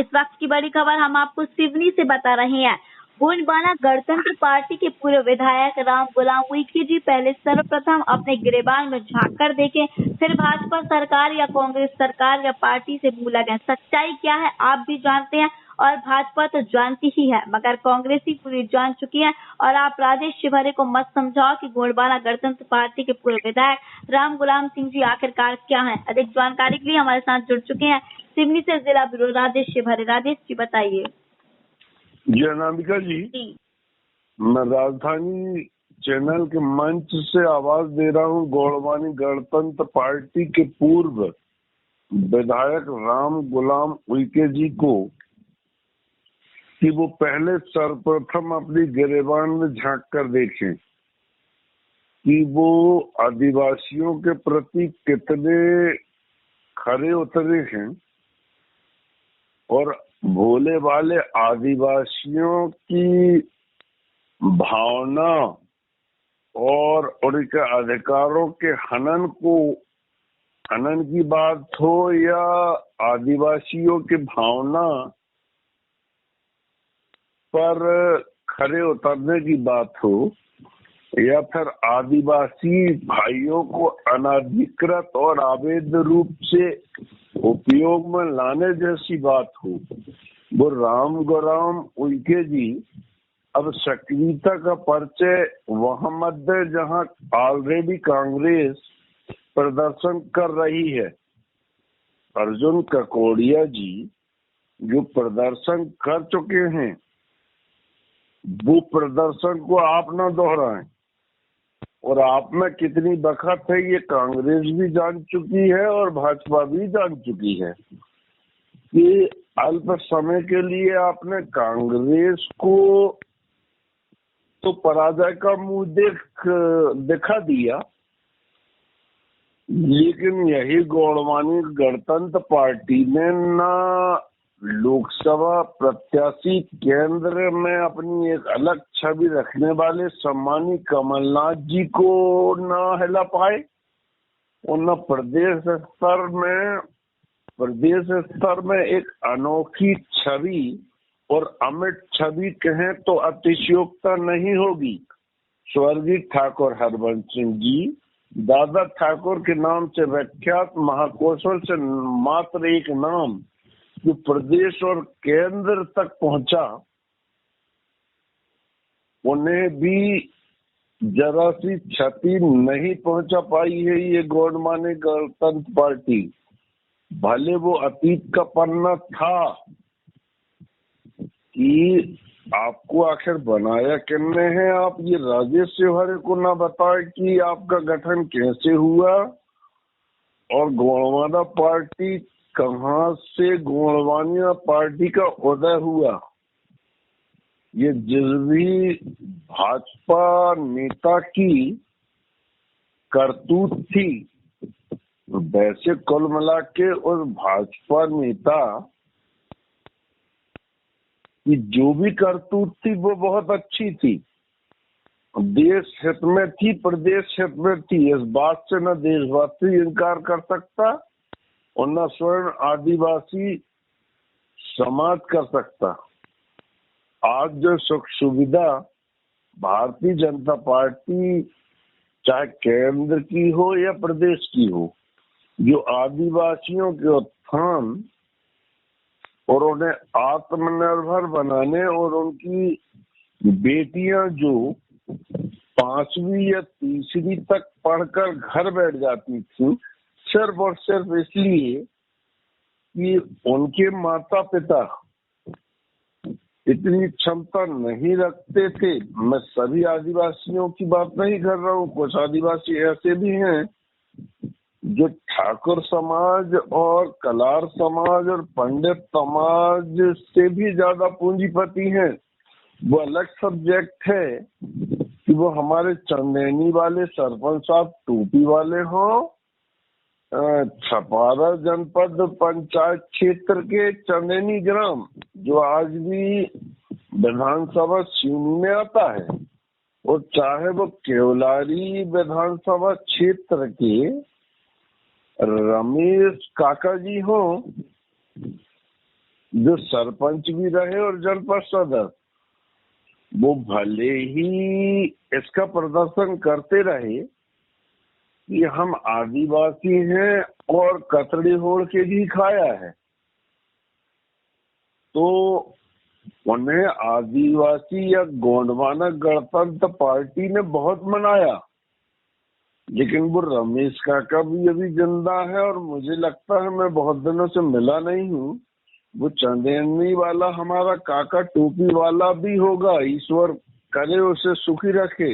इस वक्त की बड़ी खबर हम आपको सिवनी से बता रहे हैं। गोंडवाना गणतंत्र पार्टी के पूर्व विधायक राम गुलाम उइके जी पहले सर्वप्रथम अपने गिरेबान में झांक कर देखें, फिर भाजपा सरकार या कांग्रेस सरकार या पार्टी से मुंह लगाएं। सच्चाई क्या है आप भी जानते हैं और भाजपा तो जानती ही है, मगर कांग्रेस ही पूरी जान चुकी है। और आप राजेश शिवहरे को मत समझाओ कि गोंडवाना गणतंत्र पार्टी के पूर्व विधायक राम गुलाम सिंह जी आखिरकार क्या है। अधिक जानकारी के लिए हमारे साथ जुड़ चुके हैं सिवनी से जिला ब्यूरो राजेश शिवहरे। राजेश जी बताइए। जी अनामिका जी, मैं राजधानी चैनल के मंच से आवाज दे रहा हूँ गोंडवाना गणतंत्र पार्टी के पूर्व विधायक राम गुलाम उइके जी को कि वो पहले सर्वप्रथम अपनी गिरेबान में झांक कर देखें कि वो आदिवासियों के प्रति कितने खरे उतरे हैं और भोले वाले आदिवासियों की भावना और उनके अधिकारों के हनन की बात हो या आदिवासियों की भावना पर खरे उतरने की बात हो या फिर आदिवासी भाइयों को अनाधिकृत और अवैध रूप से उपयोग में लाने जैसी बात हो, वो राम गुलाम उइके जी अब सक्रियता का परिचय वहां मत दे जहां ऑलरेडी कांग्रेस प्रदर्शन कर रही है। अर्जुन ककोड़िया जी जो प्रदर्शन कर चुके हैं वो प्रदर्शन को आप न दोहराएं, और आप में कितनी बखत है ये कांग्रेस भी जान चुकी है और भाजपा भी जान चुकी है कि अल्प समय के लिए आपने कांग्रेस को तो पराजय का मुंह दिखा दिया, लेकिन यही गोंडवाना गणतंत्र पार्टी ने ना लोकसभा प्रत्याशी केंद्र में अपनी एक अलग छवि रखने वाले सम्मानी कमलनाथ जी को ना हिला पाए और न प्रदेश स्तर में एक अनोखी छवि और अमिट छवि कहें तो अतिशयोक्ता नहीं होगी। स्वर्गीय ठाकुर हरबंस सिंह जी दादा ठाकुर के नाम से विख्यात महाकौशल से मात्र एक नाम जो प्रदेश और केंद्र तक पहुंचा, उन्हें भी जरा सी क्षति नहीं पहुंचा पाई है ये गोंडवाना गणतंत्र पार्टी। भले वो अतीत का पन्ना था कि आपको आखिर बनाया किसने है, आप ये राजेश शिवहरे को ना बताए कि आपका गठन कैसे हुआ और गोंडवाना पार्टी कहाँ से गोंडवाना पार्टी का उदय हुआ। ये जिस भी भाजपा नेता की करतूत थी, वैसे कुल मिला के उस भाजपा नेता कि जो भी करतूत थी वो बहुत अच्छी थी, देश हित में थी, प्रदेश हित में थी। इस बात से न देशवासी इनकार कर सकता और न स्वर्ण आदिवासी समाज कर सकता। आज जो सुख सुविधा भारतीय जनता पार्टी चाहे केंद्र की हो या प्रदेश की हो, जो आदिवासियों के उत्थान और उन्हें आत्मनिर्भर बनाने और उनकी बेटियां जो 5वीं या 3वीं तक पढ़कर घर बैठ जाती थी सिर्फ और सिर्फ इसलिए कि उनके माता पिता इतनी क्षमता नहीं रखते थे। मैं सभी आदिवासियों की बात नहीं कर रहा हूँ, कुछ आदिवासी ऐसे भी हैं जो ठाकुर समाज और कलार समाज और पंडित समाज से भी ज्यादा पूंजीपति हैं। वो अलग सब्जेक्ट है कि वो हमारे चंदेनी वाले सरपंच साहब टोपी वाले हों, छपारा जनपद पंचायत क्षेत्र के चंदेनी ग्राम जो आज भी विधानसभा सिवनी में आता है, और चाहे वो केवलारी विधानसभा क्षेत्र के रमेश काका जी हो जो सरपंच भी रहे और जनपद सदस्य, वो भले ही इसका प्रदर्शन करते रहे कि हम आदिवासी हैं और कतड़ी होड़ के भी खाया है, तो उन्हें आदिवासी या गोंडवाना गणतंत्र पार्टी ने बहुत मनाया। लेकिन वो रमेश काका भी अभी जिंदा है और मुझे लगता है, मैं बहुत दिनों से मिला नहीं हूँ, वो चंदेनी वाला हमारा काका टोपी वाला भी होगा, ईश्वर करे उसे सुखी रखे।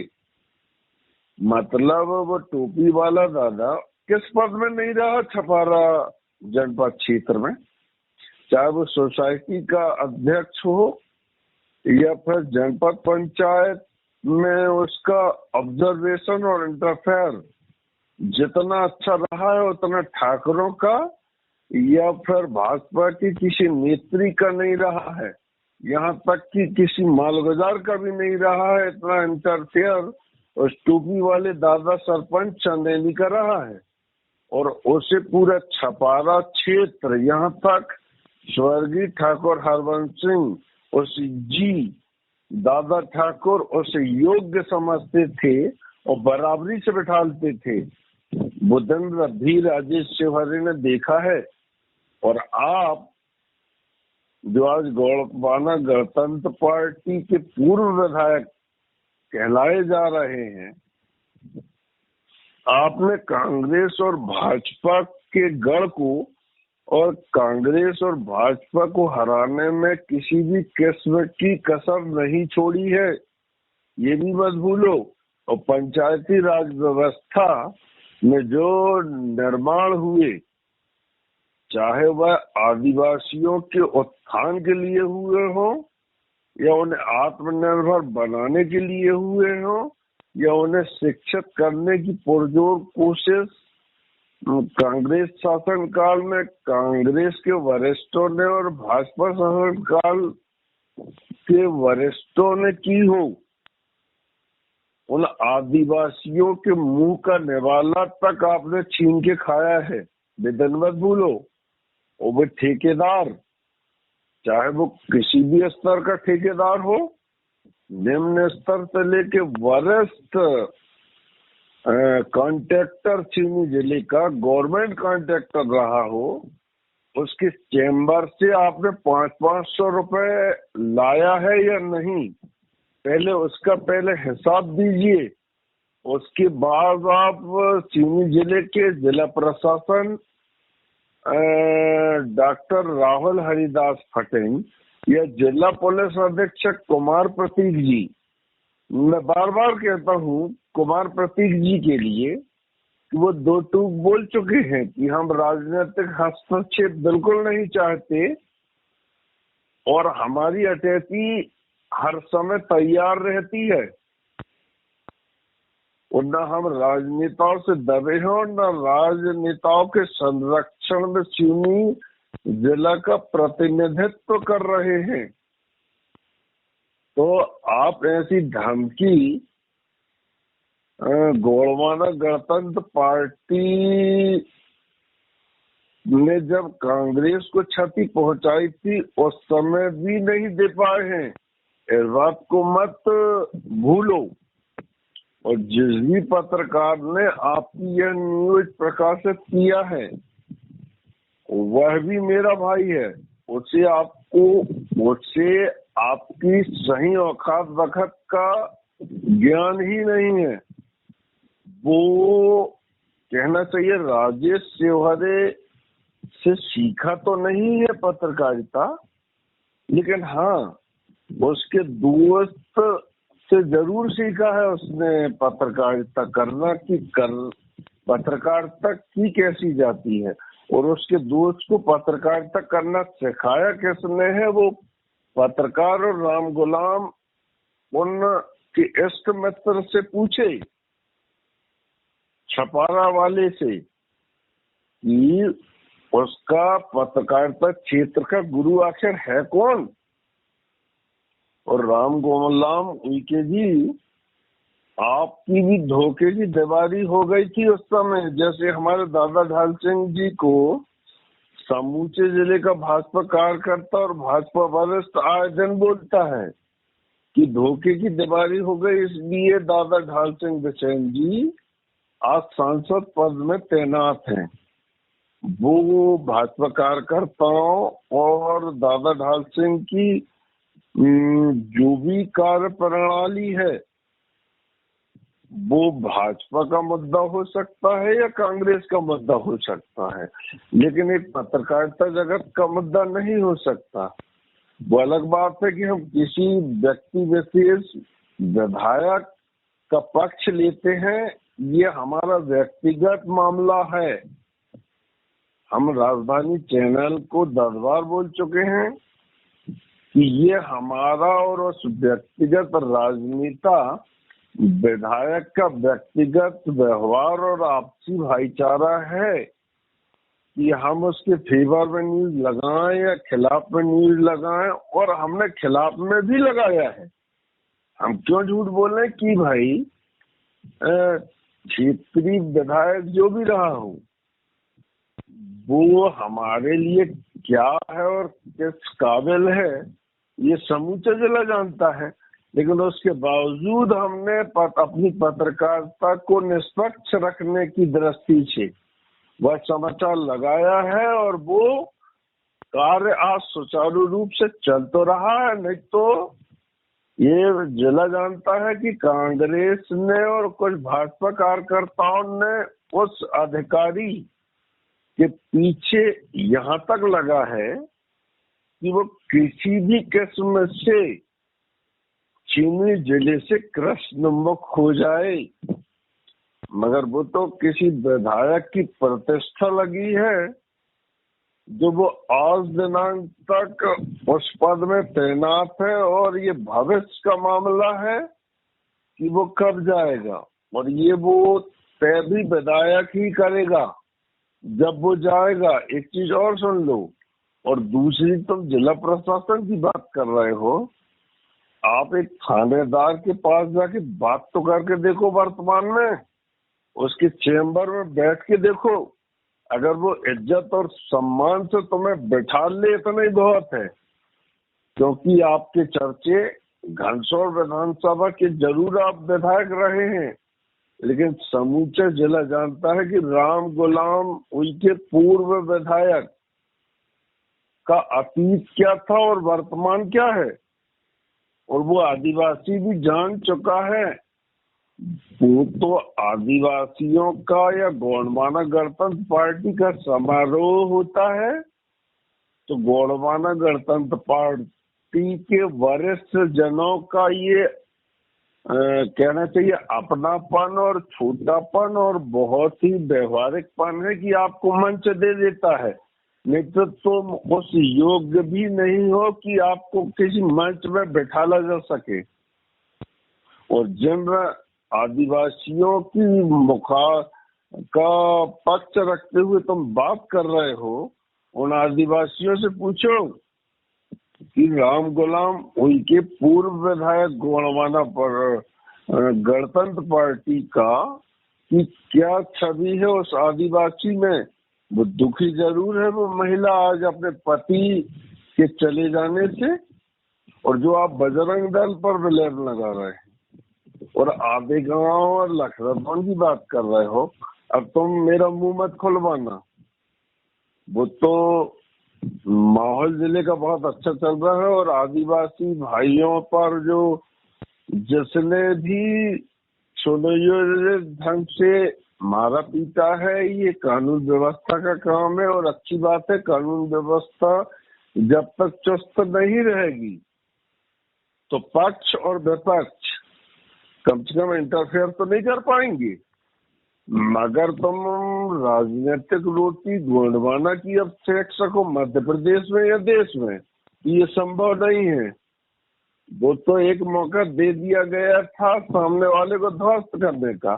मतलब वो टोपी वाला दादा किस पद में नहीं रहा छपारा जनपद क्षेत्र में, चाहे वो सोसाइटी का अध्यक्ष हो या फिर जनपद पंचायत में उसका ऑब्जर्वेशन और इंटरफेयर जितना अच्छा रहा है उतना ठाकरों का या फिर भाजपा की किसी नेत्री का नहीं रहा है, यहाँ तक कि किसी मालगुजार का भी नहीं रहा है इतना इंटरफेयर उस टोपी वाले दादा सरपंच चंदेली का रहा है। और उसे पूरा छपारा क्षेत्र, यहाँ तक स्वर्गीय ठाकुर हरवंश सिंह उस जी दादा ठाकुर उसे योग्य समझते थे और बराबरी से बिठाते थे। बुद्धेंद्र भी राजेश शिवहरे ने देखा है। और आप जो आज गोंडवाना गणतंत्र पार्टी के पूर्व विधायक कहलाए जा रहे हैं, आपने कांग्रेस और भाजपा के गढ़ को और कांग्रेस और भाजपा को हराने में किसी भी किस्म की कसर नहीं छोड़ी है, ये भी मत भूलो। और पंचायती राज व्यवस्था में जो निर्माण हुए, चाहे वह आदिवासियों के उत्थान के लिए हुए हो या उन्हें आत्मनिर्भर बनाने के लिए हुए हो या उन्हें शिक्षित करने की पुरजोर कोशिश कांग्रेस शासन काल में कांग्रेस के वरिष्ठों ने और भाजपा शासन काल के वरिष्ठों ने की हो, उन आदिवासियों के मुंह का निवाला तक आपने छीन के खाया है, बेदन मत भूलो। और वो ठेकेदार, चाहे वो किसी भी स्तर का ठेकेदार हो, निम्न स्तर से लेके वरिष्ठ कॉन्ट्रैक्टर चीनी जिले का गवर्नमेंट कॉन्ट्रैक्टर रहा हो, उसके चेम्बर से आपने 500-500 रुपए लाया है या नहीं, पहले उसका हिसाब दीजिए। उसके बाद आप चीनी जिले के जिला प्रशासन डॉक्टर राहुल हरिदास फटेंग या जिला पुलिस अधीक्षक कुमार प्रतीक जी, मैं बार बार कहता हूँ कुमार प्रतीक जी के लिए कि वो 2 टूक बोल चुके हैं कि हम राजनीतिक हस्तक्षेप बिल्कुल नहीं चाहते और हमारी अटैची हर समय तैयार रहती है, और न हम राजनेताओं से दबे हैं और न राजनेताओं के संरक्षण में चीनी जिला का प्रतिनिधित्व कर रहे हैं। तो आप ऐसी धमकी गोंडवाना गणतंत्र पार्टी ने जब कांग्रेस को क्षति पहुंचाई थी उस समय भी नहीं दे पाए हैं, इस बात को मत भूलो। और जिस भी पत्रकार ने आपकी यह न्यूज प्रकाशित किया है वह भी मेरा भाई है, उससे आपकी सही औकात वक्त का ज्ञान ही नहीं है। वो कहना चाहिए राजेश शिवहरे से सीखा तो नहीं है पत्रकारिता, लेकिन हाँ उसके दोस्त से जरूर सीखा है उसने पत्रकारिता करना कि पत्रकारिता की कैसी जाती है, और उसके दोस्त को पत्रकारिता करना सिखाया किसने है, वो पत्रकार और राम गुलाम उनके इष्ट मित्र से पूछे, छपारा वाले से, कि उसका पत्रकारिता क्षेत्र का गुरु आखिर है कौन। और राम गुलाम उइके जी, आपकी भी धोखे की दीवारी हो गई थी उस समय, जैसे हमारे दादा ढाल सिंह जी को समूचे जिले का भाजपा कार्यकर्ता और भाजपा वरिष्ठ आए दिन बोलता है कि धोखे की दीवारी हो गई, इसलिए दादा ढाल सिंह बिसेन जी आज सांसद पद में तैनात हैं। वो भाजपा कार्यकर्ताओं और दादा ढाल सिंह की जो भी कार्य प्रणाली है वो भाजपा का मुद्दा हो सकता है या कांग्रेस का मुद्दा हो सकता है, लेकिन एक पत्रकारिता जगत का मुद्दा नहीं हो सकता। वो अलग बात है कि हम किसी व्यक्ति विशेष विधायक का पक्ष लेते हैं, ये हमारा व्यक्तिगत मामला है। हम राजधानी चैनल को 10 बार बोल चुके हैं कि ये हमारा और उस व्यक्तिगत राजनेता विधायक का व्यक्तिगत व्यवहार और आपसी भाईचारा है कि हम उसके फेवर में न्यूज लगाएं या खिलाफ में न्यूज लगाएं, और हमने खिलाफ में भी लगाया है। हम क्यों झूठ बोले कि भाई क्षेत्रीय विधायक जो भी रहा हो वो हमारे लिए क्या है और किस काबिल है ये समूचा जिला जानता है, लेकिन उसके बावजूद हमने अपनी पत्रकारिता को निष्पक्ष रखने की दृष्टि से वह समाचार लगाया है और वो कार्य आज सुचारू रूप से चल तो रहा है। नहीं तो ये जिला जानता है कि कांग्रेस ने और कुछ भाजपा कार्यकर्ताओं ने उस अधिकारी के पीछे यहाँ तक लगा है कि वो किसी भी किस्म से चीनी जिले से कृष्णमुख हो जाए, मगर वो तो किसी विधायक की प्रतिष्ठा लगी है जो वो आज दिनांक तक उस पद में तैनात है, और ये भविष्य का मामला है कि वो कब जाएगा, और ये वो तय भी विधायक ही करेगा जब वो जाएगा। एक चीज और सुन लो, और दूसरी तुम जिला प्रशासन की बात कर रहे हो, आप एक थानेदार के पास जाके बात तो करके देखो, वर्तमान में उसके चेम्बर में बैठ के देखो, अगर वो इज्जत और सम्मान से तुम्हें बैठा ले इतना ही बहुत है। क्योंकि आपके चर्चे घनसौर विधानसभा के जरूर आप विधायक रहे हैं, लेकिन समूचा जिला जानता है कि राम गुलाम उनके पूर्व विधायक का अतीत क्या था और वर्तमान क्या है, और वो आदिवासी भी जान चुका है। वो तो आदिवासियों का या गौंडवाना गणतंत्र पार्टी का समारोह होता है, तो गौंडवाना गणतंत्र पार्टी के वरिष्ठ जनों का ये कहना चाहिए अपनापन और छोटापन और बहुत ही व्यवहारिकपन है कि आपको मंच दे देता है, नहीं तो तुम उस योग्य भी नहीं हो कि आपको किसी मंच में बैठाला जा सके। और जिन आदिवासियों की मुखा का पक्ष रखते हुए तुम बात कर रहे हो, उन आदिवासियों से पूछो कि राम गुलाम उनके पूर्व विधायक गौंडवाना पर गणतंत्र पार्टी का कि क्या छवि है उस आदिवासी में। वो दुखी जरूर है वो महिला आज अपने पति के चले जाने से, और जो आप बजरंग दल पर ब्लेम लगा रहे हैं और आधे गांव और लखनऊ की बात कर रहे हो, अब तुम मेरा मुंह मत खुलवाना। वो तो माहौल जिले का बहुत अच्छा चल रहा है, और आदिवासी भाइयों पर जो जिसने भी सुनियोजित ढंग से मारा पीटा है, ये कानून व्यवस्था का काम है। और अच्छी बात है, कानून व्यवस्था जब तक चुस्त नहीं रहेगी तो पक्ष और विपक्ष कम से कम इंटरफेयर तो नहीं कर पाएंगे। मगर तुम राजनीतिक रोटी गोंडवाना की अब सेक सको मध्य प्रदेश में या देश में, ये संभव नहीं है। वो तो एक मौका दे दिया गया था सामने वाले को ध्वस्त करने का,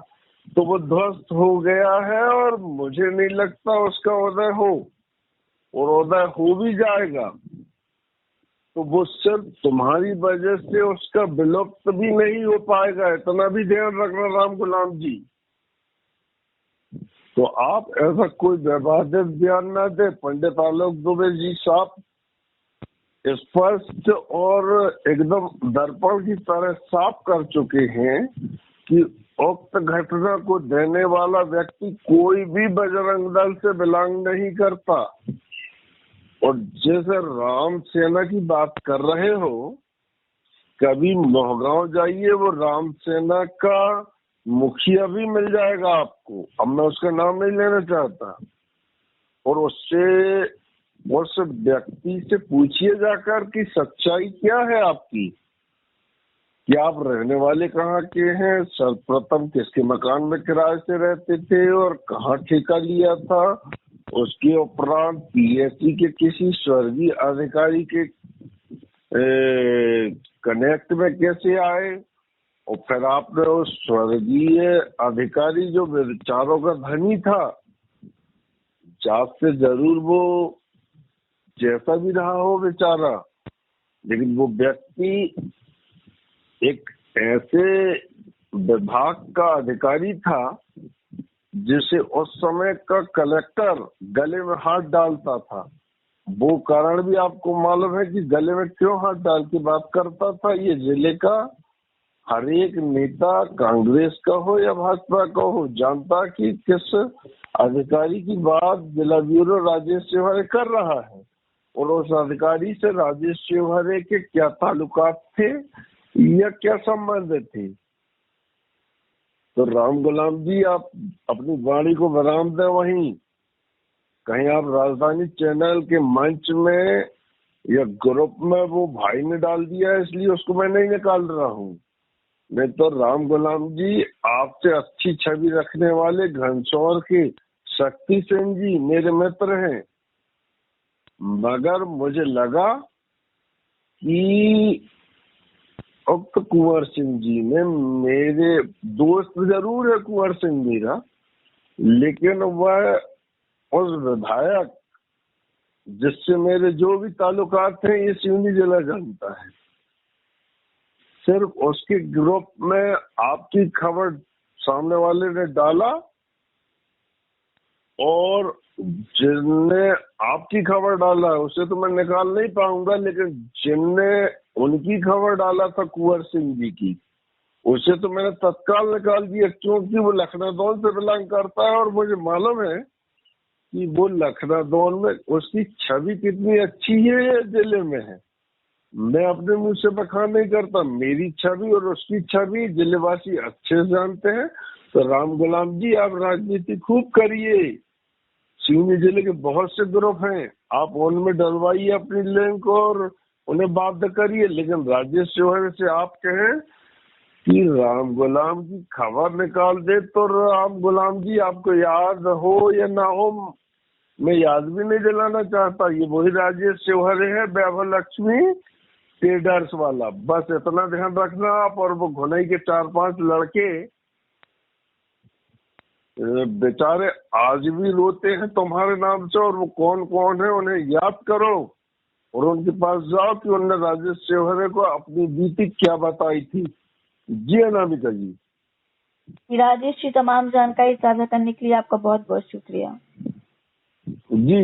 तो वो ध्वस्त हो गया है, और मुझे नहीं लगता उसका उदय हो, और उदय हो भी जाएगा तो वो सिर्फ तुम्हारी वजह से उसका विलुप्त भी नहीं हो पाएगा। इतना भी ध्यान रखना राम गुलाम जी। तो आप ऐसा कोई विवादित बयान न दे। पंडित आलोक दुबे जी साहब स्पष्ट और एकदम दर्पण की तरह साफ कर चुके हैं कि उक्त घटना को देने वाला व्यक्ति कोई भी बजरंग दल से बिलोंग नहीं करता। और जैसे राम सेना की बात कर रहे हो, कभी मोहगांव जाइए, वो राम सेना का मुखिया भी मिल जाएगा आपको। अब मैं उसका नाम नहीं लेना चाहता। और उससे उस व्यक्ति से पूछिए जाकर कि सच्चाई क्या है आपकी, कि आप रहने वाले कहाँ के हैं, सर्वप्रथम किसके मकान में किराए से रहते थे और कहाँ ठेका लिया था, उसके उपरांत पीएससी के किसी स्वर्गीय अधिकारी के कनेक्ट में कैसे आए, और फिर आपने उस स्वर्गीय अधिकारी जो विचारों का धनी था, जात से जरूर वो जैसा भी रहा हो बेचारा, लेकिन वो व्यक्ति एक ऐसे विभाग का अधिकारी था जिसे उस समय का कलेक्टर गले में हाथ डालता था। वो कारण भी आपको मालूम है कि गले में क्यों हाथ डाल के बात करता था। ये जिले का हर एक नेता, कांग्रेस का हो या भाजपा का हो, जानता कि किस अधिकारी की बात जिला ब्यूरो राजेश शिवहरे कर रहा है और उस अधिकारी से राजेश शिवहरे के क्या ताल्लुकात थे या क्या संबंध थे। तो राम गुलाम जी, आप अपनी वाणी को विराम दें। वहीं कहीं आप राजधानी चैनल के मंच में या ग्रुप में वो भाई ने डाल दिया है, इसलिए उसको मैं नहीं निकाल रहा हूँ। नहीं तो राम गुलाम जी, आपसे अच्छी छवि रखने वाले घनसौर के शक्ति सिंह जी मेरे मित्र हैं, मगर मुझे लगा कि उक्त कुंवर सिंह जी ने, मेरे दोस्त जरूर है कुंवर सिंह मेरा, लेकिन वह उस विधायक जिससे मेरे जो भी ताल्लुकात हैं ये सिवनी जिला जानता है। सिर्फ उसके ग्रुप में आपकी खबर सामने वाले ने डाला और जिनने आपकी खबर डाला उसे तो मैं निकाल नहीं पाऊंगा, लेकिन जिनने उनकी खबर डाला था कुंवर सिंह जी की, उसे तो मैंने तत्काल निकाल दिया, क्योंकि वो लखनऊ से बिलोंग करता है और मुझे मालूम है कि वो लखनऊ में उसकी छवि कितनी अच्छी है ये जिले में है। मैं अपने मुंह से बखान नहीं करता, मेरी छवि और उसकी छवि जिलेवासी अच्छे से जानते हैं। तो राम गुलाम जी, आप राजनीति खूब करिए। सिवनी जिले के बहुत से ग्रुप हैं, आप उनमें डलवाइए अपनी लिंक और उन्हें बाध्य करिए, लेकिन राजेश शिवहरे से आप कहें कि राम गुलाम की खबर निकाल दे तो राम गुलाम जी आपको याद हो या ना हो, मैं याद भी नहीं दिलाना चाहता। ये वही राजेश शिवहरे है, वैभव लक्ष्मी ट्रेडर्स वाला। बस इतना ध्यान रखना आप। और वो घुनई के 4-5 लड़के बेचारे आज भी रोते हैं तुम्हारे नाम से, और वो कौन कौन है उन्हें याद करो और उनके पास जाओ कि उन्होंने राजेश शिवहरे को अपनी बीती क्या बताई थी। जी अनामिका जी। राजेश जी, तमाम जानकारी साझा करने के लिए आपका बहुत बहुत शुक्रिया। जी।